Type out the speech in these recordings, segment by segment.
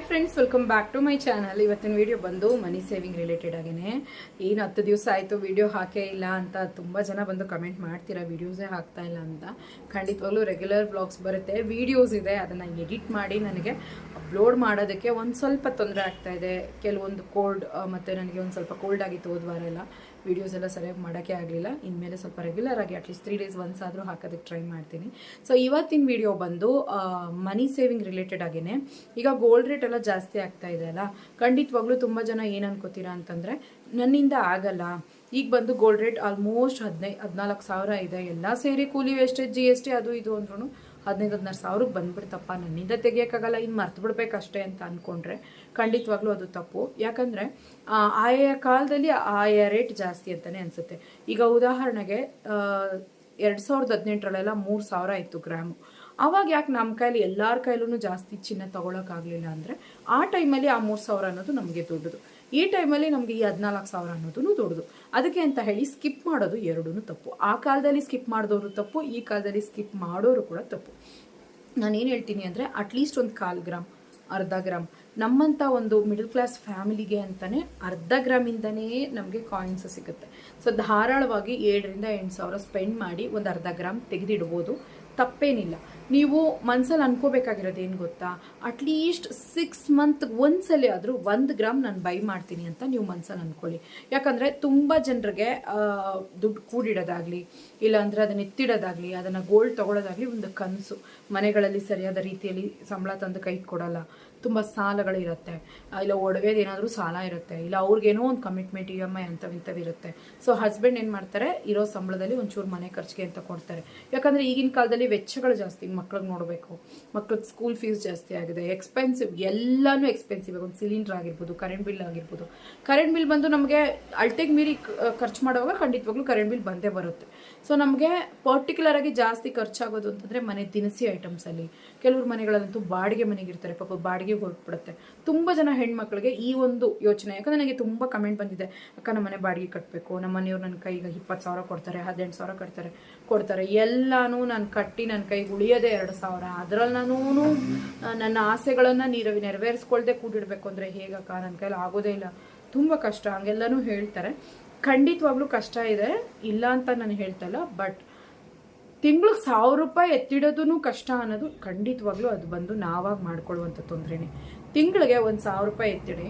Friends, welcome back to my channel. ಇವತ್ತಿನ video ಬಂದು money saving related ಆಗೇನೆ. ಏನು 10 ದಿವಸ ಆಯಿತು ವಿಡಿಯೋ ಹಾಕೇ ಇಲ್ಲ ಅಂತ ತುಂಬ ಜನ ಬಂದು ಕಮೆಂಟ್ ಮಾಡ್ತೀರಾ, ವಿಡಿಯೋಸೇ ಹಾಕ್ತಾ ಇಲ್ಲ ಅಂತ. ಖಂಡಿತವಾಗ್ಲೂ ರೆಗ್ಯುಲರ್ ವ್ಲಾಗ್ಸ್ ಬರುತ್ತೆ, ವಿಡಿಯೋಸ್ ಇದೆ, ಅದನ್ನು ಎಡಿಟ್ ಮಾಡಿ ನನಗೆ ಅಪ್ಲೋಡ್ ಮಾಡೋದಕ್ಕೆ ಒಂದು ಸ್ವಲ್ಪ ತೊಂದರೆ ಆಗ್ತಾ ಇದೆ. ಕೆಲವೊಂದು ಕೋಲ್ಡ್ ಮತ್ತು ನನಗೆ ಒಂದು ಸ್ವಲ್ಪ ಕೋಲ್ಡ್ ಆಗಿತ್ತು ಹೋದ ವಾರ ಎಲ್ಲ, ವೀಡಿಯೋಸ್ ಎಲ್ಲ ಸರಿಯಾಗಿ ಮಾಡೋಕ್ಕೆ ಆಗಲಿಲ್ಲ. ಇನ್ಮೇಲೆ ಸ್ವಲ್ಪ ರೆಗ್ಯುಲರ್ ಆಗಿ ಅಟ್ಲೀಸ್ಟ್ 3 days ಒನ್ಸ್ ಆದರೂ ಹಾಕೋದಕ್ಕೆ ಟ್ರೈ ಮಾಡ್ತೀನಿ. ಸೊ ಇವತ್ತಿನ ವಿಡಿಯೋ ಬಂದು ಮನಿ ಸೇವಿಂಗ್ ರಿಲೇಟೆಡ್ ಆಗೇನೆ. ಈಗ ಗೋಲ್ಡ್ ರೇಟ್ ಎಲ್ಲ ಜಾಸ್ತಿ ಆಗ್ತಾ ಇದೆ ಅಲ್ಲ, ಖಂಡಿತವಾಗ್ಲೂ ತುಂಬ ಜನ ಏನು ಅನ್ಕೋತೀರಾ ಅಂತಂದರೆ, ನನ್ನಿಂದ ಆಗಲ್ಲ. ಈಗ ಬಂದು ಗೋಲ್ಡ್ ರೇಟ್ ಆಲ್ಮೋಸ್ಟ್ 14 ಸಾವಿರ ಇದೆ, ಎಲ್ಲ ಸೇರಿ ಕೂಲಿ ವೇಸ್ಟೇಜ್ GST ಅದು ಇದು ಅಂದ್ರೂ 15-16 ಸಾವಿರಕ್ಕೆ ಬಂದ್ಬಿಡ್ತಪ್ಪ, ನನ್ನಿಂದ ತೆಗಿಯೋಕ್ಕಾಗಲ್ಲ, ಇನ್ನು ಮರ್ತು ಬಿಡ್ಬೇಕಷ್ಟೇ ಅಂತ ಅಂದ್ಕೊಂಡ್ರೆ ಖಂಡಿತವಾಗ್ಲೂ ಅದು ತಪ್ಪು. ಯಾಕಂದರೆ ಆಯಾ ಕಾಲದಲ್ಲಿ ಆಯಾ ರೇಟ್ ಜಾಸ್ತಿ ಅಂತಲೇ ಅನಿಸುತ್ತೆ. ಈಗ ಉದಾಹರಣೆಗೆ 2018ರಲ್ಲೆಲ್ಲ 3,000 ಇತ್ತು ಗ್ರಾಮು. ಅವಾಗ ಯಾಕೆ ನಮ್ಮ ಕೈಲಿ ಎಲ್ಲರ ಕೈಲೂ ಜಾಸ್ತಿ ಚಿನ್ನ ತೊಗೊಳಕ್ಕಾಗಲಿಲ್ಲ ಅಂದರೆ, ಆ ಟೈಮಲ್ಲಿ ಆ 3,000 ಅನ್ನೋದು ನಮಗೆ ದೊಡ್ಡದು, ಈ ಟೈಮಲ್ಲಿ ನಮಗೆ ಈ 14,000 ಅನ್ನೋದು ದೊಡ್ಡದು. ಅದಕ್ಕೆ ಅಂತ ಹೇಳಿ ಸ್ಕಿಪ್ ಮಾಡೋದು ಎರಡೂ ತಪ್ಪು. ಆ ಕಾಲದಲ್ಲಿ ಸ್ಕಿಪ್ ಮಾಡಿದವರು ತಪ್ಪು, ಈ ಕಾಲದಲ್ಲಿ ಸ್ಕಿಪ್ ಮಾಡೋರು ಕೂಡ ತಪ್ಪು. ನಾನೇನು ಹೇಳ್ತೀನಿ ಅಂದರೆ, ಅಟ್ಲೀಸ್ಟ್ ಒಂದು 1/4 ಗ್ರಾಮ್, ಅರ್ಧ ಗ್ರಾಮ್, ನಮ್ಮಂಥ ಒಂದು ಮಿಡಲ್ ಕ್ಲಾಸ್ ಫ್ಯಾಮಿಲಿಗೆ ಅಂತಲೇ ಅರ್ಧ ಗ್ರಾಮಿಂದನೇ ನಮಗೆ ಕಾಯಿನ್ಸ್ ಸಿಗುತ್ತೆ. ಸೊ ಧಾರಾಳವಾಗಿ 7,000-8,000 ಸಾವಿರ ಸ್ಪೆಂಡ್ ಮಾಡಿ ಒಂದು ಅರ್ಧ ಗ್ರಾಮ್ ತೆಗೆದಿಡ್ಬೋದು, ತಪ್ಪೇನಿಲ್ಲ. ನೀವು ಮನಸ್ಸಲ್ಲಿ ಅನ್ಕೋಬೇಕಾಗಿರೋದು ಏನು ಗೊತ್ತಾ, ಅಟ್ಲೀಸ್ಟ್ 6 ಮಂತ್ ಒಂದ್ಸಲಿ ಆದರೂ 1 ಗ್ರಾಮ್ ನಾನು ಬೈ ಮಾಡ್ತೀನಿ ಅಂತ ನೀವು ಮನಸ್ಸಲ್ಲಿ ಅಂದ್ಕೊಳ್ಳಿ. ಯಾಕಂದರೆ ತುಂಬ ಜನರಿಗೆ ದುಡ್ಡು ಕೂಡಿಡೋದಾಗಲಿ, ಇಲ್ಲಾಂದರೆ ಅದನ್ನು ಎತ್ತಿಡೋದಾಗಲಿ, ಅದನ್ನು ಗೋಲ್ಡ್ ತೊಗೊಳೋದಾಗಲಿ ಒಂದು ಕನಸು. ಮನೆಗಳಲ್ಲಿ ಸರಿಯಾದ ರೀತಿಯಲ್ಲಿ ಸಂಬಳ ತಂದು ಕೈ ಕೊಡೋಲ್ಲ, ತುಂಬ ಸಾಲಗಳಿರುತ್ತೆ, ಇಲ್ಲ ಒಡವೆದು ಏನಾದರೂ ಸಾಲ ಇರುತ್ತೆ, ಇಲ್ಲ ಅವ್ರಿಗೇನೋ ಒಂದು ಕಮಿಟ್ಮೆಂಟ್ EMI ಇಂಥವಿರುತ್ತೆ. ಸೊ ಹಸ್ಬೆಂಡ್ ಏನು ಮಾಡ್ತಾರೆ, ಇರೋ ಸಂಬಳದಲ್ಲಿ ಒಂಚೂರು ಮನೆ ಖರ್ಚಿಗೆ ಅಂತ ಕೊಡ್ತಾರೆ. ಯಾಕಂದರೆ ಈಗಿನ ಕಾಲದಲ್ಲಿ ವೆಚ್ಚಗಳು ಜಾಸ್ತಿ, ಮಕ್ಳಿಗೆ ನೋಡಬೇಕು, ಮಕ್ಳಿಗೆ ಸ್ಕೂಲ್ ಫೀಸ್ ಜಾಸ್ತಿ ಆಗಿದೆ, ಎಕ್ಸ್ಪೆನ್ಸಿವ್, ಎಲ್ಲನೂ ಎಕ್ಸ್ಪೆನ್ಸಿವ್. ಒಂದು ಸಿಲಿಂಡ್ರ್ ಆಗಿರ್ಬೋದು, ಕರೆಂಟ್ ಬಿಲ್ ಆಗಿರ್ಬೋದು. ಕರೆಂಟ್ ಬಿಲ್ ಬಂದು ನಮಗೆ ಅಳತೆಗೆ ಮೀರಿ ಖರ್ಚು ಮಾಡುವಾಗ ಖಂಡಿತವಾಗ್ಲೂ ಕರೆಂಟ್ ಬಿಲ್ ಬಂದೇ ಬರುತ್ತೆ. ಸೊ ನಮಗೆ ಪರ್ಟಿಕ್ಯುಲರ್ ಆಗಿ ಜಾಸ್ತಿ ಖರ್ಚಾಗೋದು ಅಂತಂದರೆ ಮನೆ ದಿನಸಿ ಐಟಮ್ಸಲ್ಲಿ. ಕೆಲವ್ರ ಮನೆಗಳಲ್ಲಂತೂ ಬಾಡಿಗೆ ಮನೆಗಿರ್ತಾರೆ, ಪಾಪ ಬಾಡಿಗೆ ಹೊರಟ್ಬಿಡುತ್ತೆ. ತುಂಬ ಜನ ಹೆಣ್ಮಕ್ಳಿಗೆ ಈ ಒಂದು ಯೋಚನೆ, ಯಾಕಂದರೆ ನನಗೆ ತುಂಬ ಕಮೆಂಟ್ ಬಂದಿದೆ, ಅಕ್ಕ ನಮ್ಮ ಮನೆ ಬಾಡಿಗೆ ಕಟ್ಟಬೇಕು, ನಮ್ಮ ಮನೆಯವ್ರು ನನ್ನ ಕೈಗೆ 20,000 ಕೊಡ್ತಾರೆ, 18,000 ಕೊಡ್ತಾರೆ, ಎಲ್ಲನೂ ನಾನು ಕಟ್ಟಿ ನನ್ನ ಕೈಗೆ ಉಳಿಯೋದೇ 2,000. ಅದರಲ್ಲಿ ನಾನು ನನ್ನ ಆಸೆಗಳನ್ನು ನೆರವೇರಿಸ್ಕೊಳ್ದೆ ಕೂಡಿಡಬೇಕು ಅಂದರೆ ಹೇಗಕ್ಕ, ನನ್ನ ಕೈಲಿ ಆಗೋದೇ ಇಲ್ಲ, ತುಂಬ ಕಷ್ಟ, ಹಂಗೆಲ್ಲನೂ ಹೇಳ್ತಾರೆ. ಖಂಡಿತವಾಗ್ಲೂ ಕಷ್ಟ ಇದೆ, ಇಲ್ಲ ಅಂತ ನಾನು ಹೇಳ್ತಾ ಇಲ್ಲ. ಬಟ್ ತಿಂಗ್ಳಿಗೆ 1,000 ರೂಪಾಯಿ ಎತ್ತಿಡೋದೂ ಕಷ್ಟ ಅನ್ನೋದು ಖಂಡಿತವಾಗ್ಲೂ ಅದು ಬಂದು ನಾವಾಗಿ ಮಾಡ್ಕೊಳ್ಳುವಂಥ ತೊಂದರೆನೇ. ತಿಂಗಳಿಗೆ ಒಂದು 1,000 ರೂಪಾಯಿ ಎತ್ತಿಡಿ,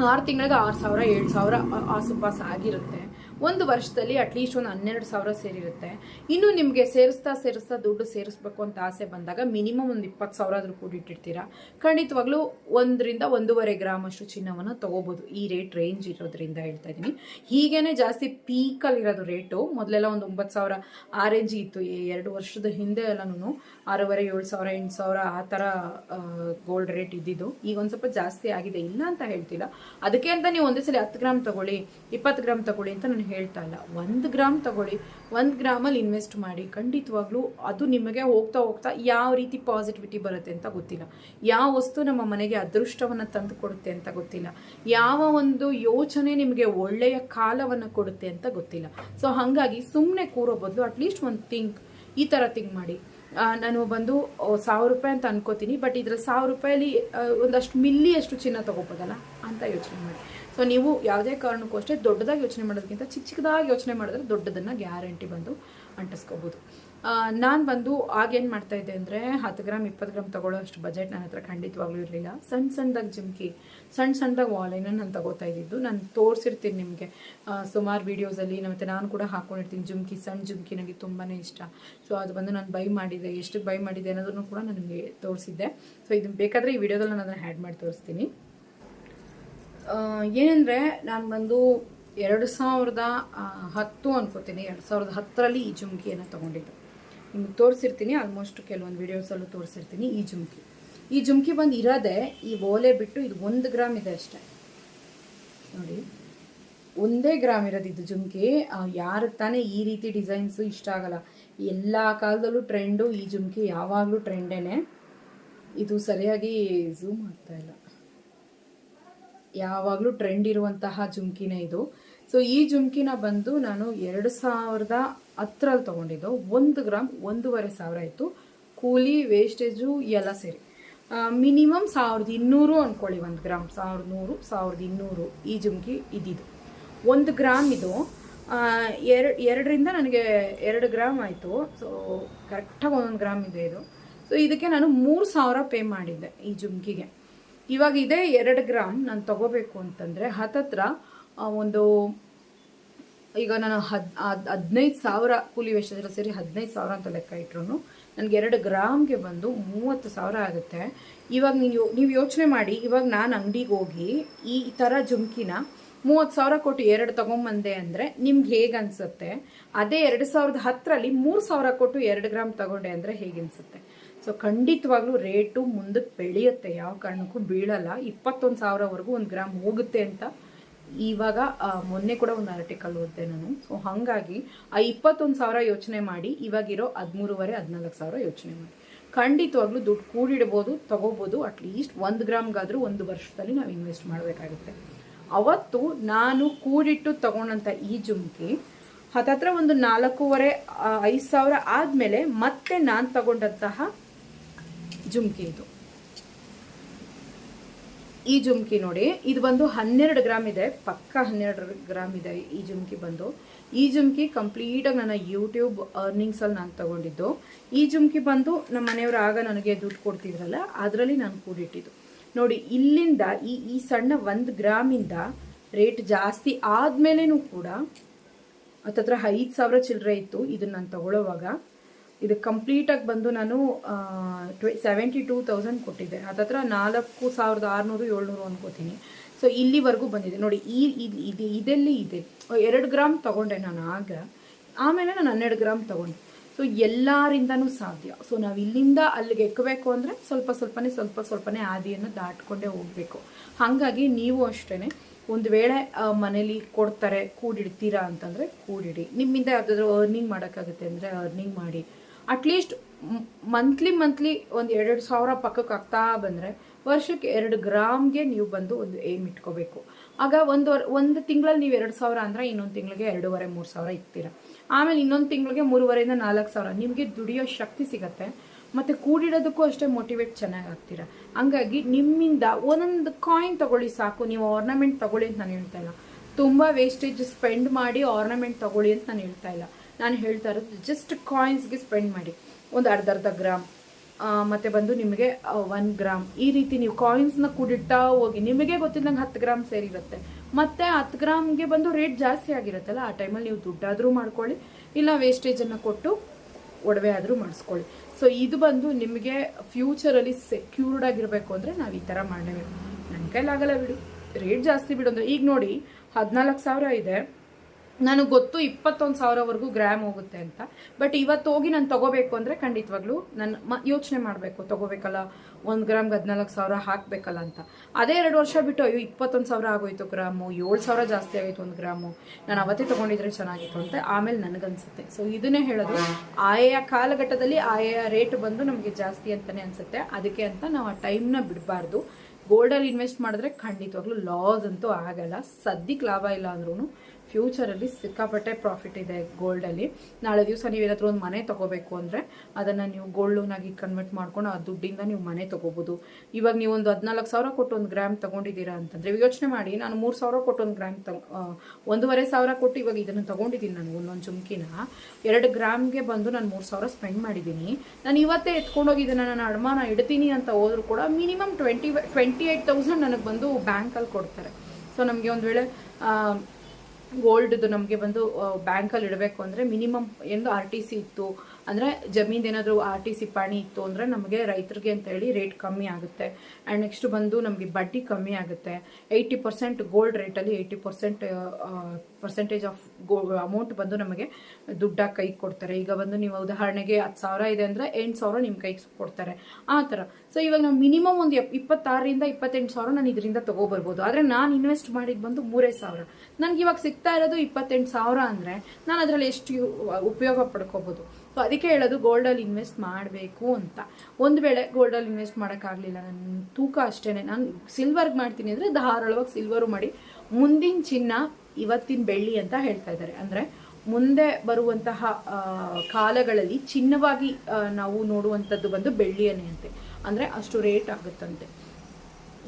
6 ತಿಂಗಳಿಗೆ 6,000 7,000 ಆಸುಪಾಸು ಆಗಿರುತ್ತೆ. ಒಂದು ವರ್ಷದಲ್ಲಿ ಅಟ್ಲೀಸ್ಟ್ ಒಂದು 12,000 ಸೇರಿರುತ್ತೆ. ಇನ್ನು ನಿಮಗೆ ಸೇರಿಸ್ತಾ ದುಡ್ಡು ಸೇರಿಸ್ಬೇಕು ಅಂತ ಆಸೆ ಬಂದಾಗ ಮಿನಿಮಮ್ ಒಂದು 20,000 ಆದರೂ ಕೂಡಿಟ್ಟಿರ್ತೀರಾ. ಖಂಡಿತವಾಗ್ಲೂ 1-1.5 ಗ್ರಾಮ್ ಅಷ್ಟು ಚಿನ್ನವನ್ನು ತೊಗೋಬೋದು. ಈ ರೇಂಜ್ ಇರೋದ್ರಿಂದ ಹೇಳ್ತಾ ಇದ್ದೀನಿ. ಹೀಗೇನೆ ಜಾಸ್ತಿ ಪೀಕಲ್ಲಿರೋದು ರೇಟು. ಮೊದಲೆಲ್ಲ ಒಂದು 9,000 ಆ ರೇಂಜ್ ಇತ್ತು. 2 ವರ್ಷದ ಹಿಂದೆ ಎಲ್ಲನೂ 6,500 7,000 8,000 ಆ ಥರ ಗೋಲ್ಡ್ ರೇಟ್ ಇದ್ದಿದ್ದು. ಈಗ ಒಂದು ಸ್ವಲ್ಪ ಜಾಸ್ತಿ ಆಗಿದೆ, ಇಲ್ಲ ಅಂತ ಹೇಳ್ತಿಲ್ಲ. ಅದಕ್ಕೆ ಅಂತ ನೀವು ಒಂದೇ ಸಲ 10 ಗ್ರಾಮ್ ತಗೊಳ್ಳಿ, 20 ಗ್ರಾಮ್ ತಗೊಳ್ಳಿ ಅಂತ ನಾನು ಹೇಳ್ತಾ ಇಲ್ಲ. 1 ಗ್ರಾಮ್ ತಗೊಳ್ಳಿ, 1 ಗ್ರಾಮಲ್ಲಿ ಇನ್ವೆಸ್ಟ್ ಮಾಡಿ. ಖಂಡಿತವಾಗ್ಲೂ ಅದು ನಿಮಗೆ ಹೋಗ್ತಾ ಯಾವ ರೀತಿ ಪಾಸಿಟಿವಿಟಿ ಬರುತ್ತೆ ಅಂತ ಗೊತ್ತಿಲ್ಲ, ಯಾವ ವಸ್ತು ನಮ್ಮ ಮನೆಗೆ ಅದೃಷ್ಟವನ್ನು ತಂದು ಕೊಡುತ್ತೆ ಅಂತ ಗೊತ್ತಿಲ್ಲ, ಯಾವ ಒಂದು ಯೋಚನೆ ನಿಮಗೆ ಒಳ್ಳೆಯ ಕಾಲವನ್ನು ಕೊಡುತ್ತೆ ಅಂತ ಗೊತ್ತಿಲ್ಲ. ಸೊ ಹಾಗಾಗಿ ಸುಮ್ಮನೆ ಕೂರೋ ಬದಲು ಅಟ್ಲೀಸ್ಟ್ ಒಂದು ಈ ಥರ ಥಿಂಕ್ ಮಾಡಿ. ನಾನು ಬಂದು 1,000 ರೂಪಾಯಿ ಅಂತ ಅನ್ಕೋತೀನಿ, ಬಟ್ ಇದ್ರ 1,000 ರೂಪಾಯಲ್ಲಿ ಒಂದಷ್ಟು ಮಿಲ್ಲಿಯಷ್ಟು ಚಿನ್ನ ತೊಗೋಬೋದಲ್ಲ ಅಂತ ಯೋಚನೆ ಮಾಡಿ. ಸೊ ನೀವು ಯಾವುದೇ ಕಾರಣಕ್ಕೂ ಅಷ್ಟೇ ದೊಡ್ಡದಾಗಿ ಯೋಚನೆ ಮಾಡೋದಕ್ಕಿಂತ ಚಿಕ್ಕದಾಗಿ ಯೋಚನೆ ಮಾಡಿದ್ರೆ ದೊಡ್ಡದನ್ನು ಗ್ಯಾರಂಟಿ ಬಂದು ಅಂಟಿಸ್ಕೋಬೋದು. ನಾನು ಬಂದು ಆಗೇನು ಮಾಡ್ತಾಯಿದ್ದೆ ಅಂದರೆ, 10 ಗ್ರಾಮ್ 20 ಗ್ರಾಮ್ ತೊಗೊಳ್ಳೋ ಅಷ್ಟು ಬಜೆಟ್ ನನ್ನ ಹತ್ರ ಖಂಡಿತವಾಗ್ಲೂ ಇರಲಿಲ್ಲ. ಸಣ್ಣದಾಗಿ ಜುಮ್ಕಿ, ಸಣ್ಣದಾಗಿ ವಾಲೈನ ನಾನು ತೊಗೋತಾ ಇದ್ದಿದ್ದು. ನಾನು ತೋರಿಸಿರ್ತೀನಿ ನಿಮಗೆ ಸುಮಾರು ವೀಡಿಯೋಸಲ್ಲಿ, ಮತ್ತು ನಾನು ಕೂಡ ಹಾಕ್ಕೊಂಡಿರ್ತೀನಿ ಜುಮ್ಕಿ. ಸಣ್ಣ ಜುಮ್ಕಿ ನನಗೆ ತುಂಬಾ ಇಷ್ಟ. ಸೊ ಅದು ಬಂದು ನಾನು ಬೈ ಮಾಡಿದೆ, ಎಷ್ಟು ಬೈ ಮಾಡಿದೆ ಅನ್ನೋದನ್ನು ಕೂಡ ನಾನು ನಿಮಗೆ ತೋರಿಸಿದ್ದೆ. ಸೊ ಇದನ್ನು ಬೇಕಾದರೆ ಈ ವಿಡಿಯೋದಲ್ಲಿ ನಾನು ಅದನ್ನು ಆ್ಯಡ್ ಮಾಡಿ ತೋರಿಸ್ತೀನಿ. ಏನಂದರೆ, ನಾನು ಬಂದು 2010 ಅನ್ಕೋತೀನಿ, 2010ರಲ್ಲಿ ಈ ಜುಮ್ಕಿಯನ್ನು ತೊಗೊಂಡಿದ್ದು. ನಿಮ್ಗೆ ತೋರಿಸಿರ್ತೀನಿ, ಆಲ್ಮೋಸ್ಟ್ ಕೆಲವೊಂದು ವೀಡಿಯೋಸಲ್ಲೂ ತೋರಿಸಿರ್ತೀನಿ. ಈ ಜುಮ್ಕಿ ಬಂದು ಇರೋದೇ ಈ ಓಲೆ ಬಿಟ್ಟು, ಇದು 1 ಗ್ರಾಮ್ ಇದೆ ಅಷ್ಟೇ ನೋಡಿ, 1 ಗ್ರಾಮ್ ಇರೋದು ಇದು ಜುಮ್ಕಿ. ಯಾರಿಗೆ ತಾನೇ ಈ ರೀತಿ ಡಿಸೈನ್ಸು ಇಷ್ಟ ಆಗಲ್ಲ. ಎಲ್ಲ ಕಾಲದಲ್ಲೂ ಟ್ರೆಂಡು ಈ ಜುಮ್ಕಿ, ಯಾವಾಗಲೂ ಟ್ರೆಂಡೇನೆ. ಇದು ಸರಿಯಾಗಿ ಝೂಮ್ ಆಗ್ತಾ ಇಲ್ಲ, ಯಾವಾಗಲೂ ಟ್ರೆಂಡ್ ಇರುವಂತಹ ಜುಮ್ಕಿನೇ ಇದು. ಸೊ ಈ ಜುಮ್ಕಿನ ಬಂದು ನಾನು 2010ರಲ್ಲಿ ತೊಗೊಂಡಿದ್ದು. 1 ಗ್ರಾಮ್ 1,500 ಇತ್ತು, ಕೂಲಿ ವೇಸ್ಟೇಜು ಎಲ್ಲ ಸೇರಿ. ಮಿನಿಮಮ್ 1200 ಅಂದ್ಕೊಳ್ಳಿ. 1 ಗ್ರಾಮ್ 1100, 1200 ಈ ಜುಮ್ಕಿ ಇದ್ದಿದ್ದು. 1 ಗ್ರಾಮ್ ಇದು ಎರಡರಿಂದ ನನಗೆ 2 ಗ್ರಾಮ್ ಆಯಿತು. ಸೊ ಕರೆಕ್ಟಾಗಿ 1 ಗ್ರಾಮ್ ಇದೆ ಇದು. ಸೊ ಇದಕ್ಕೆ ನಾನು 3000 ಪೇ ಮಾಡಿದ್ದೆ ಈ ಜುಮ್ಕಿಗೆ. ಇವಾಗ ಇದೇ 2 ಗ್ರಾಮ್ ನಾನು ತಗೋಬೇಕು ಅಂತಂದರೆ ಹತ್ತತ್ರ ಒಂದು, ಈಗ ನಾನು 15,000 ಕೂಲಿ ವೆಚ್ಚ ಸೇರಿ 15,000 ಅಂತ ಲೆಕ್ಕ ಇಟ್ರು ನನಗೆ 2 ಗ್ರಾಮ್ಗೆ ಬಂದು 30,000 ಆಗುತ್ತೆ. ಇವಾಗ ನೀವು ಯೋಚನೆ ಮಾಡಿ, ಇವಾಗ ನಾನು ಅಂಗಡಿಗೆ ಹೋಗಿ ಈ ಥರ ಜುಮ್ಕಿನ 30,000 ಕೊಟ್ಟು 2 ತೊಗೊಂಬಂದೆ ಅಂದರೆ ನಿಮ್ಗೆ ಹೇಗೆ ಅನಿಸುತ್ತೆ? ಅದೇ 2010ರಲ್ಲಿ 3,000 ಕೊಟ್ಟು 2 ಗ್ರಾಮ್ ತಗೊಂಡೆ ಅಂದರೆ ಹೇಗೆ ಅನಿಸುತ್ತೆ? ಸೊ ಖಂಡಿತವಾಗ್ಲೂ ರೇಟು ಮುಂದಕ್ಕೆ ಬೆಳೆಯುತ್ತೆ, ಯಾವ ಕಾರಣಕ್ಕೂ ಬೀಳಲ್ಲ. 21,000ವರೆಗೂ 1 ಗ್ರಾಮ್ ಹೋಗುತ್ತೆ ಅಂತ ಇವಾಗ ಮೊನ್ನೆ ಕೂಡ ಒಂದು ಆರ್ಟಿಕಲ್ ಓದಿದೆ ನಾನು. ಸೊ ಹಾಗಾಗಿ ಆ 21,000 ಯೋಚನೆ ಮಾಡಿ, ಇವಾಗಿರೋ 13,500 14,000 ಯೋಚನೆ ಮಾಡಿ. ಖಂಡಿತವಾಗ್ಲೂ ದುಡ್ಡು ಕೂಡಿಡ್ಬೋದು, ತಗೋಬೋದು. ಅಟ್ಲೀಸ್ಟ್ 1 ಗ್ರಾಮ್ಗಾದರೂ 1 ವರ್ಷದಲ್ಲಿ ನಾವು ಇನ್ವೆಸ್ಟ್ ಮಾಡಬೇಕಾಗುತ್ತೆ. ಅವತ್ತು ನಾನು ಕೂಡಿಟ್ಟು ತಗೊಂಡಂಥ ಈ ಜುಮ್ಕಿ ಹತ್ತತ್ರ ಒಂದು 4,500-5,000 ಆದಮೇಲೆ ಮತ್ತೆ ನಾನು ತಗೊಂಡಂತಹ ಜುಮ್ಕಿ ಇದು. ಈ ಜುಮ್ಕಿ ನೋಡಿ, ಇದು ಬಂದು 12 ಗ್ರಾಮ್ ಇದೆ, ಪಕ್ಕ 12 ಗ್ರಾಮ್ ಇದೆ ಈ ಜುಮ್ಕಿ ಬಂದು. ಈ ಜುಮ್ಕಿ ಕಂಪ್ಲೀಟಾಗಿ ನನ್ನ ಯೂಟ್ಯೂಬ್ ಅರ್ನಿಂಗ್ಸಲ್ಲಿ ನಾನು ತಗೊಂಡಿದ್ದು. ಈ ಜುಮ್ಕಿ ಬಂದು ನಮ್ಮ ಮನೆಯವರು ಆಗ ನನಗೆ ದುಡ್ಡು ಕೊಡ್ತಿದ್ರಲ್ಲ, ಅದರಲ್ಲಿ ನಾನು ಕೂಡಿಟ್ಟಿದ್ದು ನೋಡಿ. ಇಲ್ಲಿಂದ ಈ ಸಣ್ಣ 1 ಗ್ರಾಮಿಂದ ರೇಟ್ ಜಾಸ್ತಿ ಆದ್ಮೇಲೆನೂ ಕೂಡ ಹತ್ತತ್ರ 5,000 ಚಿಲ್ಲರೆ ಇತ್ತು ಇದನ್ನ ನಾನು ತಗೊಳ್ಳೋವಾಗ. ಇದು ಕಂಪ್ಲೀಟಾಗಿ ಬಂದು ನಾನು 72,000 ಕೊಟ್ಟಿದ್ದೆ. ಹತ್ತತ್ರ 4,600-700 ಅನ್ಕೋತೀನಿ. ಸೊ ಇಲ್ಲಿವರೆಗೂ ಬಂದಿದೆ ನೋಡಿ. ಇದೆಲ್ಲಿ ಇದೆ 2 ಗ್ರಾಮ್ ತಗೊಂಡೆ ನಾನು ಆಮೇಲೆ ನಾನು 12 ಗ್ರಾಮ್ ತಗೊಂಡೆ. ಸೊ ಎಲ್ಲರಿಂದನೂ ಸಾಧ್ಯ. ಸೊ ನಾವು ಇಲ್ಲಿಂದ ಅಲ್ಲಿಗೆ ಎಕ್ಕಬೇಕು ಅಂದರೆ ಸ್ವಲ್ಪನೇ ಹಾದಿಯನ್ನು ದಾಟ್ಕೊಂಡೇ ಹೋಗಬೇಕು. ಹಾಗಾಗಿ ನೀವು ಅಷ್ಟೇ, ಒಂದು ವೇಳೆ ಮನೇಲಿ ಕೊಡ್ತಾರೆ ಕೂಡಿಡ್ತೀರಾ ಅಂತಂದರೆ ಕೂಡಿಡಿ. ನಿಮ್ಮಿಂದ ಯಾವುದಾದ್ರೂ ಅರ್ನಿಂಗ್ ಮಾಡೋಕ್ಕಾಗುತ್ತೆ ಅಂದರೆ ಅರ್ನಿಂಗ್ ಮಾಡಿ. ಅಟ್ಲೀಸ್ಟ್ ಮಂತ್ಲಿ ಒಂದು 2,000 ಪಕ್ಕಕ್ಕೆ ಆಗ್ತಾ ಬಂದರೆ ವರ್ಷಕ್ಕೆ 2 ಗ್ರಾಮ್ಗೆ ನೀವು ಬಂದು ಒಂದು ಏಮ್ ಇಟ್ಕೋಬೇಕು. ಆಗ ಒಂದು ತಿಂಗಳಲ್ಲಿ ನೀವು 2,000 ಅಂದರೆ ಇನ್ನೊಂದು ತಿಂಗಳಿಗೆ 2,500-3,000 ಇರ್ತೀರ. ಆಮೇಲೆ ಇನ್ನೊಂದು ತಿಂಗಳಿಗೆ 3,500-4,000 ನಿಮಗೆ ದುಡಿಯೋ ಶಕ್ತಿ ಸಿಗತ್ತೆ. ಮತ್ತು ಕೂಡಿಡೋದಕ್ಕೂ ಅಷ್ಟೇ ಮೋಟಿವೇಟ್ ಚೆನ್ನಾಗಿ ಆಗ್ತೀರ. ಹಂಗಾಗಿ ನಿಮ್ಮಿಂದ ಒಂದೊಂದು ಕಾಯಿನ್ ತಗೊಳ್ಳಿ ಸಾಕು. ನೀವು ಆರ್ನಮೆಂಟ್ ತಗೊಳ್ಳಿ ಅಂತ ನಾನು ಹೇಳ್ತಾ ಇಲ್ಲ. ತುಂಬ ವೇಸ್ಟೇಜ್ ಸ್ಪೆಂಡ್ ಮಾಡಿ ಆರ್ನಮೆಂಟ್ ತಗೊಳ್ಳಿ ಅಂತ ನಾನು ಹೇಳ್ತಾ ಇಲ್ಲ. ನಾನು ಹೇಳ್ತಾ ಇರೋದು ಜಸ್ಟ್ ಕಾಯಿನ್ಸ್ಗೆ ಸ್ಪೆಂಡ್ ಮಾಡಿ. ಒಂದು ಅರ್ಧ ಗ್ರಾಮ್ ಮತ್ತು ಬಂದು ನಿಮಗೆ 1 ಗ್ರಾಮ್ ಈ ರೀತಿ ನೀವು ಕಾಯಿನ್ಸ್ನ ಕೂಡಿಡ್ತಾ ಹೋಗಿ. ನಿಮಗೆ ಗೊತ್ತಿದ್ದಂಗೆ 10 ಗ್ರಾಮ್ ಸೇರಿರುತ್ತೆ. ಮತ್ತು 10 ಗ್ರಾಮ್ಗೆ ಬಂದು ರೇಟ್ ಜಾಸ್ತಿ ಆಗಿರುತ್ತಲ್ಲ, ಆ ಟೈಮಲ್ಲಿ ನೀವು ದುಡ್ಡಾದರೂ ಮಾಡ್ಕೊಳ್ಳಿ, ಇಲ್ಲ ವೇಸ್ಟೇಜನ್ನು ಕೊಟ್ಟು ಒಡವೆ ಆದರೂ ಮಾಡಿಸ್ಕೊಳ್ಳಿ. ಸೊ ಇದು ಬಂದು ನಿಮಗೆ ಫ್ಯೂಚರಲ್ಲಿ ಸೆಕ್ಯೂರ್ಡ್ ಆಗಿರಬೇಕು ಅಂದರೆ ನಾವು ಈ ಥರ ಮಾಡಲೇಬೇಕು. ನನ್ನ ಕೈಲಾಗಲ್ಲ ಬಿಡು, ರೇಟ್ ಜಾಸ್ತಿ ಬಿಡು ಅಂದರೆ. ಈಗ ನೋಡಿ 14,000 ಇದೆ, ನನಗೆ ಗೊತ್ತು 21,000ವರೆಗೂ ಗ್ರಾಮ್ ಹೋಗುತ್ತೆ ಅಂತ. ಬಟ್ ಇವತ್ತು ಹೋಗಿ ನಾನು ತಗೋಬೇಕು ಅಂದರೆ ಖಂಡಿತವಾಗ್ಲೂ ನಾನು ಯೋಚನೆ ಮಾಡಬೇಕು, ತಗೋಬೇಕಲ್ಲ 1 ಗ್ರಾಮ್ಗೆ 14,000 ಹಾಕಬೇಕಲ್ಲ ಅಂತ. ಅದೇ 2 ವರ್ಷ ಬಿಟ್ಟು ಅಯ್ಯೋ 21,000 ಆಗೋಯ್ತು ಗ್ರಾಮು, 7,000 ಜಾಸ್ತಿ ಆಗೋಯ್ತು 1 ಗ್ರಾಮು, ನಾನು ಅವತ್ತೇ ತೊಗೊಂಡಿದ್ರೆ ಚೆನ್ನಾಗಿತ್ತು ಅಂತ ಆಮೇಲೆ ನನಗನ್ಸುತ್ತೆ. ಸೊ ಇದನ್ನೇ ಹೇಳೋದು, ಆಯಾ ಕಾಲಘಟ್ಟದಲ್ಲಿ ಆಯಾ ರೇಟ್ ಬಂದು ನಮಗೆ ಜಾಸ್ತಿ ಅಂತಲೇ ಅನಿಸುತ್ತೆ. ಅದಕ್ಕೆ ಅಂತ ನಾವು ಆ ಟೈಮ್ನ ಬಿಡಬಾರ್ದು. ಗೋಲ್ಡಲ್ಲಿ ಇನ್ವೆಸ್ಟ್ ಮಾಡಿದ್ರೆ ಖಂಡಿತವಾಗ್ಲೂ ಲಾಸ್ ಅಂತೂ ಆಗಲ್ಲ. ಸದ್ಯಕ್ಕೆ ಲಾಭ ಇಲ್ಲ ಅಂದ್ರೂ ಫ್ಯೂಚರಲ್ಲಿ ಸಿಕ್ಕಾಪಟ್ಟೆ ಪ್ರಾಫಿಟ್ ಇದೆ ಗೋಲ್ಡಲ್ಲಿ. ನಾಳೆ ದಿವಸ ನೀವೇನಾದರೂ ಒಂದು ಮನೆ ತೊಗೋಬೇಕು ಅಂದರೆ ಅದನ್ನು ನೀವು ಗೋಲ್ಡ್ ಲೋನಾಗಿ ಕನ್ವರ್ಟ್ ಮಾಡ್ಕೊಂಡು ಆ ದುಡ್ಡಿಂದ ನೀವು ಮನೆ ತೊಗೋಬೋದು. ಇವಾಗ ನೀವು ಒಂದು 14,000 ಕೊಟ್ಟು 1 ಗ್ರಾಮ್ ತೊಗೊಂಡಿದ್ದೀರಾ ಅಂತಂದರೆ ಯೋಚನೆ ಮಾಡಿ, ನಾನು 3,000 ಕೊಟ್ಟು 1 ಗ್ರಾಮ್ 1,500 ಕೊಟ್ಟು ಇವಾಗ ಇದನ್ನು ತೊಗೊಂಡಿದ್ದೀನಿ. ನಾನು ಒಂದೊಂದು ಜುಮ್ಕಿನ 2 ಗ್ರಾಮ್ಗೆ ಬಂದು ನಾನು 3,000 ಸ್ಪೆಂಡ್ ಮಾಡಿದ್ದೀನಿ. ನಾನು ಇವತ್ತೇ ಎತ್ಕೊಂಡೋಗಿದ್ದನ್ನು ನಾನು ಅಡಮಾನ ಇಡ್ತೀನಿ ಅಂತ ಹೋದರೂ ಕೂಡ ಮಿನಿಮಮ್ 28,000 ನನಗೆ ಬಂದು ಬ್ಯಾಂಕಲ್ಲಿ ಕೊಡ್ತಾರೆ. ಸೊ ನಮಗೆ ಒಂದು ವೇಳೆ ಗೋಲ್ಡ್ದು ನಮಗೆ ಬಂದು ಬ್ಯಾಂಕಲ್ಲಿ ಇಡಬೇಕು ಅಂದರೆ ಮಿನಿಮಮ್ ಎಂದು RTC ಇತ್ತು ಅಂದರೆ ಜಮೀನು ಏನಾದರೂ RTC ಪಾಣಿ ಇತ್ತು ಅಂದರೆ ನಮಗೆ ರೈತರಿಗೆ ಅಂತ ಹೇಳಿ ರೇಟ್ ಕಮ್ಮಿ ಆಗುತ್ತೆ. ಆ್ಯಂಡ್ ನೆಕ್ಸ್ಟ್ ಬಂದು ನಮಗೆ ಬಡ್ಡಿ ಕಮ್ಮಿ ಆಗುತ್ತೆ. 80% ಗೋಲ್ಡ್ ರೇಟಲ್ಲಿ 80% ಆಫ್ ಅಮೌಂಟ್ ಬಂದು ನಮಗೆ ದುಡ್ಡಾಗಿ ಕೈಗೆ ಕೊಡ್ತಾರೆ. ಈಗ ಬಂದು ನೀವು ಉದಾಹರಣೆಗೆ 10,000 ಇದೆ ಅಂದರೆ 8,000 ನಿಮ್ಮ ಕೈಗೆ ಕೊಡ್ತಾರೆ, ಆ ಥರ. ಸೊ ಇವಾಗ ನಾವು ಮಿನಿಮಮ್ ಒಂದು 26,000-28,000 ನಾನು ಇದರಿಂದ ತೊಗೊಬರ್ಬೋದು. ಆದರೆ ನಾನು ಇನ್ವೆಸ್ಟ್ ಮಾಡಿದ್ದು ಬಂದು 3,000. ನನಗೆ ಇವಾಗ ಸಿಗ್ತಾ ಇರೋದು 28,000 ಅಂದರೆ ನಾನು ಅದರಲ್ಲಿ ಎಷ್ಟು ಉಪಯೋಗ ಪಡ್ಕೋಬೋದು. ಸೊ ಅದಕ್ಕೆ ಹೇಳೋದು ಗೋಲ್ಡಲ್ಲಿ ಇನ್ವೆಸ್ಟ್ ಮಾಡಬೇಕು ಅಂತ. ಒಂದು ವೇಳೆ ಗೋಲ್ಡಲ್ಲಿ ಇನ್ವೆಸ್ಟ್ ಮಾಡೋಕ್ಕಾಗಲಿಲ್ಲ, ನನ್ನ ತೂಕ ಅಷ್ಟೇ, ನಾನು ಸಿಲ್ವರ್ಗೆ ಮಾಡ್ತೀನಿ ಅಂದರೆ ಧಾರಾಳವಾಗಿ ಸಿಲ್ವರು ಮಾಡಿ. ಮುಂದಿನ ಚಿನ್ನ ಇವತ್ತಿನ ಬೆಳ್ಳಿ ಅಂತ ಹೇಳ್ತಾ ಇದ್ದಾರೆ. ಅಂದರೆ ಮುಂದೆ ಬರುವಂತಹ ಕಾಲಗಳಲ್ಲಿ ಚಿನ್ನವಾಗಿ ನಾವು ನೋಡುವಂಥದ್ದು ಬಂದು ಬೆಳ್ಳಿಯನ್ನೇ ಅಂತೆ. ಅಂದರೆ ಅಷ್ಟು ರೇಟ್ ಆಗುತ್ತಂತೆ.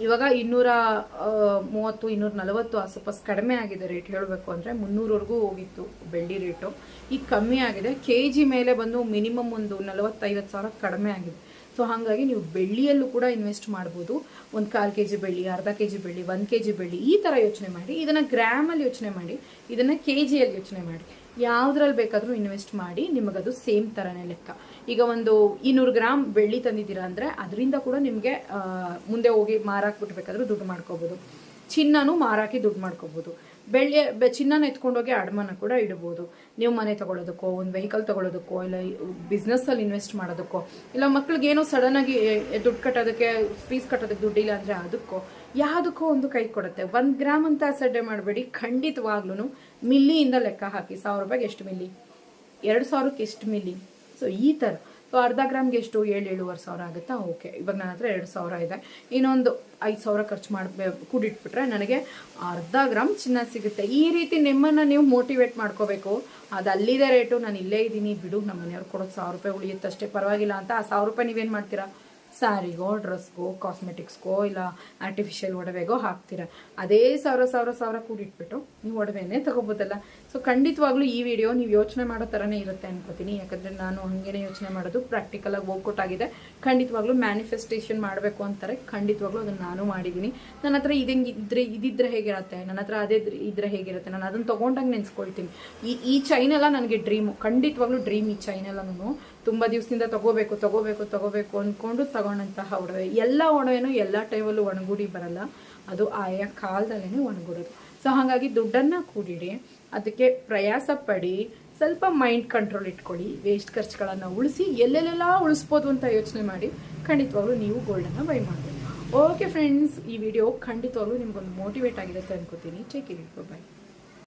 ಇವಾಗ 230 240 ಆಸುಪಾಸು ಕಡಿಮೆ ಆಗಿದೆ ರೇಟ್. ಹೇಳಬೇಕು ಅಂದರೆ 300ವರೆಗೂ ಹೋಗಿತ್ತು ಬೆಳ್ಳಿ ರೇಟು. ಈಗ ಕಮ್ಮಿ ಆಗಿದೆ. KG ಮೇಲೆ ಬಂದು ಮಿನಿಮಮ್ ಒಂದು 40-50 ಸಾವಿರ ಕಡಿಮೆ ಆಗಿದೆ. ಸೊ ಹಾಗಾಗಿ ನೀವು ಬೆಳ್ಳಿಯಲ್ಲೂ ಕೂಡ ಇನ್ವೆಸ್ಟ್ ಮಾಡ್ಬೋದು. ಒಂದು 1/4 kg ಬೆಳ್ಳಿ, ಅರ್ಧ kg ಬೆಳ್ಳಿ, 1 kg ಬೆಳ್ಳಿ, ಈ ಥರ ಯೋಚನೆ ಮಾಡಿ. ಇದನ್ನು ಗ್ರಾಮಲ್ಲಿ ಯೋಚನೆ ಮಾಡಿ, ಇದನ್ನು KGಯಲ್ಲಿ ಯೋಚನೆ ಮಾಡಿ. ಯಾವುದ್ರಲ್ಲಿ ಬೇಕಾದರೂ ಇನ್ವೆಸ್ಟ್ ಮಾಡಿ, ನಿಮಗದು ಸೇಮ್ ಥರನೇ ಲೆಕ್ಕ. ಈಗ ಒಂದು 200 ಗ್ರಾಮ್ ಬೆಳ್ಳಿ ತಂದಿದ್ದೀರಾ ಅಂದರೆ ಅದರಿಂದ ಕೂಡ ನಿಮಗೆ ಮುಂದೆ ಹೋಗಿ ಮಾರಾಕ್ ಬಿಟ್ಬೇಕಾದ್ರೂ ದುಡ್ಡು ಮಾಡ್ಕೋಬೋದು. ಚಿನ್ನನೂ ಮಾರಾಕಿ ದುಡ್ಡು ಮಾಡ್ಕೋಬೋದು. ಚಿನ್ನನ ಎತ್ಕೊಂಡೋಗಿ ಅಡಮಾನ ಕೂಡ ಇಡ್ಬೋದು. ನೀವು ಮನೆ ತೊಗೊಳೋದಕ್ಕೋ, ಒಂದು ವೆಹಿಕಲ್ ತೊಗೊಳೋದಕ್ಕೋ, ಇಲ್ಲ ಬಿಸ್ನೆಸ್ಸಲ್ಲಿ ಇನ್ವೆಸ್ಟ್ ಮಾಡೋದಕ್ಕೋ, ಇಲ್ಲ ಮಕ್ಳಿಗೆ ಏನೋ ಸಡನ್ನಾಗಿ ದುಡ್ಡು ಕಟ್ಟೋದಕ್ಕೆ, ಫೀಸ್ ಕಟ್ಟೋದಕ್ಕೆ ದುಡ್ಡಿಲ್ಲ ಅಂದರೆ ಅದಕ್ಕೋ ಯಾವುದಕ್ಕೋ ಒಂದು ಕೈ ಕೊಡುತ್ತೆ. 1 ಗ್ರಾಮ್ ಅಂತ ಅಸಡ್ಡೆ ಮಾಡಬೇಡಿ. ಖಂಡಿತವಾಗ್ಲೂ ಮಿಲ್ಲಿಯಿಂದ ಲೆಕ್ಕ ಹಾಕಿ. 1000 ರೂಪಾಯಿಗೆ ಎಷ್ಟು ಮಿಲ್ಲಿ, 2000ಕ್ಕೆ ಎಷ್ಟು ಮಿಲ್ಲಿ. ಸೊ ಈ ಥರ. ಸೊ ಅರ್ಧ ಗ್ರಾಮ್ಗೆ ಎಷ್ಟು, 7-7.5 ಸಾವಿರ ಆಗುತ್ತಾ? ಓಕೆ, ಇವಾಗ ನನ್ನ ಹತ್ರ 2,000 ಇದೆ. ಇನ್ನೊಂದು 5,000 ಖರ್ಚು ಕೂಡಿಟ್ಬಿಟ್ರೆ ನನಗೆ ಅರ್ಧ ಗ್ರಾಮ್ ಚಿನ್ನ ಸಿಗುತ್ತೆ. ಈ ರೀತಿ ನಿಮ್ಮನ್ನು ನೀವು ಮೋಟಿವೇಟ್ ಮಾಡ್ಕೋಬೇಕು. ಅದು ಅಲ್ಲಿದೆ ರೇಟು, ನಾನು ಇಲ್ಲೇ ಇದ್ದೀನಿ ಬಿಡು, ನಮ್ಮ ಮನೆಯವ್ರು ಕೊಡೋದು 1000 ರೂಪಾಯಿ ಉಳಿಯುತ್ತಷ್ಟೇ, ಪರವಾಗಿಲ್ಲ ಅಂತ ಆ 1000 ರೂಪಾಯಿ ನೀವೇನು ಮಾಡ್ತೀರಾ? ಸ್ಯಾರಿಗೋ, ಡ್ರೆಸ್ಗೋ, ಕಾಸ್ಮೆಟಿಕ್ಸ್ಗೋ, ಇಲ್ಲ ಆರ್ಟಿಫಿಷಿಯಲ್ ಒಡವೆಗೋ ಹಾಕ್ತೀರಾ. ಅದೇ 1000 ಕೂಡಿಟ್ಬಿಟ್ಟು ನೀವು ಒಡವೆನೇ ತಗೋಬೋದಲ್ಲ. ಸೊ ಖಂಡಿತವಾಗ್ಲೂ ಈ ವಿಡಿಯೋ ನೀವು ಯೋಚನೆ ಮಾಡೋ ಥರನೇ ಇರುತ್ತೆ ಅನ್ಕೋತೀನಿ. ಯಾಕಂದರೆ ನಾನು ಹಾಗೇನೆ ಯೋಚನೆ ಮಾಡೋದು, ಪ್ರಾಕ್ಟಿಕಲಾಗಿ ವರ್ಕೌಟ್ ಆಗಿದೆ. ಖಂಡಿತವಾಗ್ಲೂ ಮ್ಯಾನಿಫೆಸ್ಟೇಷನ್ ಮಾಡಬೇಕು ಅಂತಾರೆ. ಖಂಡಿತವಾಗ್ಲೂ ಅದನ್ನು ನಾನು ಮಾಡಿದ್ದೀನಿ. ನನ್ನ ಹತ್ರ ಇದಿದ್ರೆ ಹೇಗಿರುತ್ತೆ, ನನ್ನ ಹತ್ರ ಅದೇ ಇದ್ರೆ ಹೇಗಿರುತ್ತೆ, ನಾನು ಅದನ್ನು ತೊಗೊಂಡಾಗ ನೆನೆಸ್ಕೊಳ್ತೀನಿ. ಈ ಚೈನೆಲ್ಲ ನನಗೆ ಡ್ರೀಮು, ಖಂಡಿತವಾಗ್ಲೂ ಡ್ರೀಮ್. ಈ ಚೈನೆಲ್ಲ ನಾನು ತುಂಬ ದಿವಸದಿಂದ ತಗೋಬೇಕು ಅಂದ್ಕೊಂಡು ತಗೊಂಡಂತಹ ಒಡವೆ. ಎಲ್ಲ ಒಡವೆನೂ ಎಲ್ಲ ಟೈಮಲ್ಲೂ ಒಣಗೂಡಿ ಬರಲ್ಲ, ಅದು ಆಯಾ ಕಾಲದಲ್ಲೇ ಒಣಗೂಡೋದು. ಸೊ ಹಾಗಾಗಿ ದುಡ್ಡನ್ನು ಕೂಡಿಡಿ, ಅದಕ್ಕೆ ಪ್ರಯಾಸ ಪಡಿ, ಸ್ವಲ್ಪ ಮೈಂಡ್ ಕಂಟ್ರೋಲ್ ಇಟ್ಕೊಳ್ಳಿ, ವೇಸ್ಟ್ ಖರ್ಚುಗಳನ್ನು ಉಳಿಸಿ, ಎಲ್ಲೆಲ್ಲೆಲ್ಲ ಉಳಿಸ್ಬೋದು ಅಂತ ಯೋಚನೆ ಮಾಡಿ. ಖಂಡಿತವಾಗ್ಲೂ ನೀವು ಗೋಲ್ಡನ್ನು ಬೈ ಮಾಡಬೇಕು. ಓಕೆ ಫ್ರೆಂಡ್ಸ್, ಈ ವಿಡಿಯೋ ಖಂಡಿತವಾಗ್ಲೂ ನಿಮ್ಗೊಂದು ಮೋಟಿವೇಟ್ ಆಗಿರುತ್ತೆ ಅನ್ಕೋತೀನಿ. Take it, by.